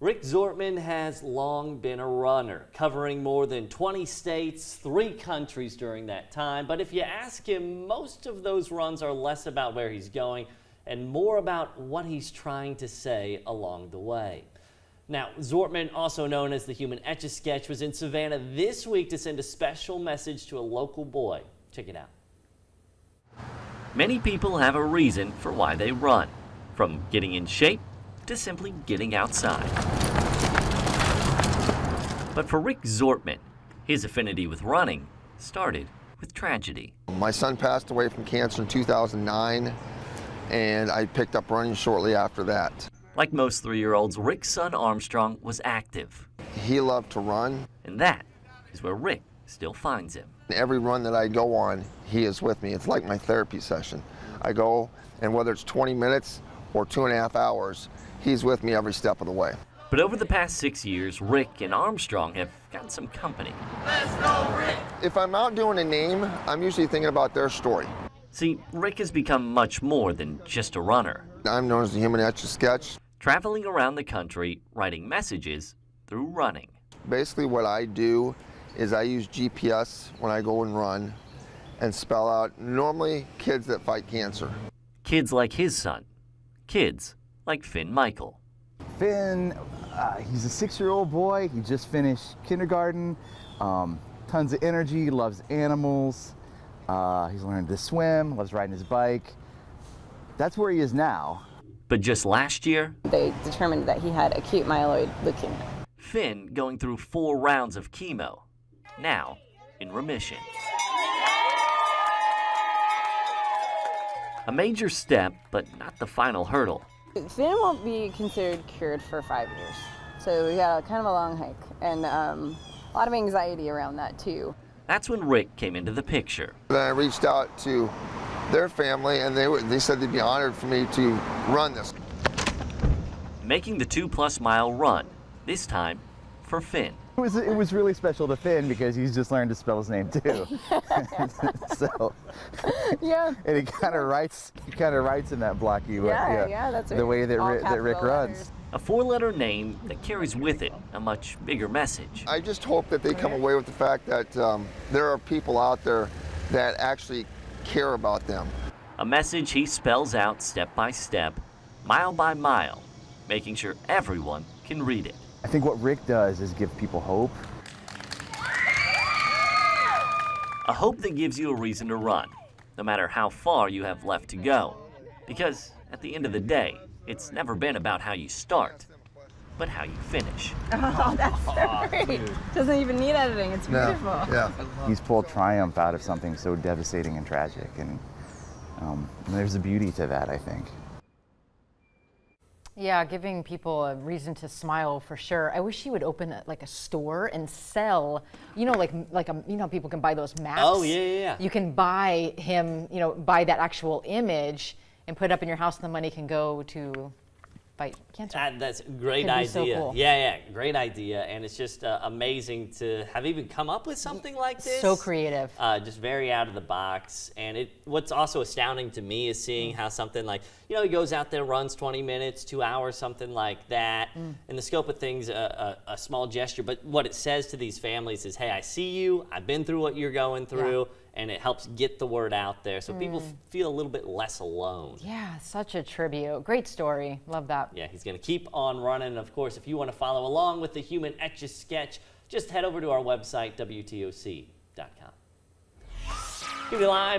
Rick Zortman has long been a runner, covering more than 20 states, 3 countries during that time. But if you ask him, most of those runs are less about where he's going and more about what he's trying to say along the way. Now, Zortman, also known as the human Etch-a-Sketch, was in Savannah this week to send a special message to a local boy. Check it out. Many people have a reason for why they run, from getting in shape to simply getting outside. But for Rick Zortman, his affinity with running started with tragedy. My son passed away from cancer in 2009, and I picked up running shortly after that. Like most 3-year-olds, Rick's son Armstrong was active. He loved to run. And that is where Rick still finds him. Every run that I go on, he is with me. It's like my therapy session. I go, and whether it's 20 minutes or 2.5 hours, he's with me every step of the way. But over the past 6 years, Rick and Armstrong have gotten some company. Let's go, Rick! If I'm out doing a name, I'm usually thinking about their story. See, Rick has become much more than just a runner. I'm known as the human Etch-a-Sketch. Traveling around the country, writing messages through running. Basically what I do is I use GPS when I go and run and spell out normally kids that fight cancer. Kids like his son. Kids like Finn Michael. Finn, he's a 6-year-old boy. He just finished kindergarten. Tons of energy, loves animals. He's learned to swim, loves riding his bike. That's where he is now. But just last year, they determined that he had acute myeloid leukemia. Finn going through 4 rounds of chemo, now in remission. A major step, but not the final hurdle. Finn won't be considered cured for 5 years. So we got kind of a long hike and a lot of anxiety around that too. That's when Rick came into the picture. Then I reached out to their family, and they said they'd be honored for me to run this. Making the 2+ mile run, this time for Finn. It was really special to Finn because he's just learned to spell his name too. So yeah. And he kind of writes in that blocky. Yeah, that's the way that Rick runs. A 4-letter name that carries with it a much bigger message. I just hope that they come away with the fact that there are people out there that actually care about them. A message he spells out step by step, mile by mile, making sure everyone can read it. I think what Rick does is give people hope. A hope that gives you a reason to run, no matter how far you have left to go. Because at the end of the day, it's never been about how you start, but how you finish. Oh, that's so great. Doesn't even need editing. It's beautiful. Yeah. He's pulled triumph out of something so devastating and tragic, and there's a beauty to that, I think. Yeah, giving people a reason to smile for sure. I wish he would open like a store and sell, people can buy those maps. Oh, yeah. You can buy him, buy that actual image and put it up in your house, and the money can go to fight cancer. That's a great Could be idea. so cool. Yeah, great idea. And it's just amazing to have even come up with something like this. So creative. Just very out of the box. And what's also astounding to me is seeing how something like, he goes out there, runs 20 minutes, 2 hours, something like that. In the scope of things, a small gesture. But what it says to these families is, hey, I see you. I've been through what you're going through. Yeah. And it helps get the word out there so people feel a little bit less alone. Yeah, such a tribute. Great story. Love that. Yeah, he's going to keep on running. Of course, if you want to follow along with the human Etch-a-Sketch, just head over to our website, WTOC.com. Keep it live.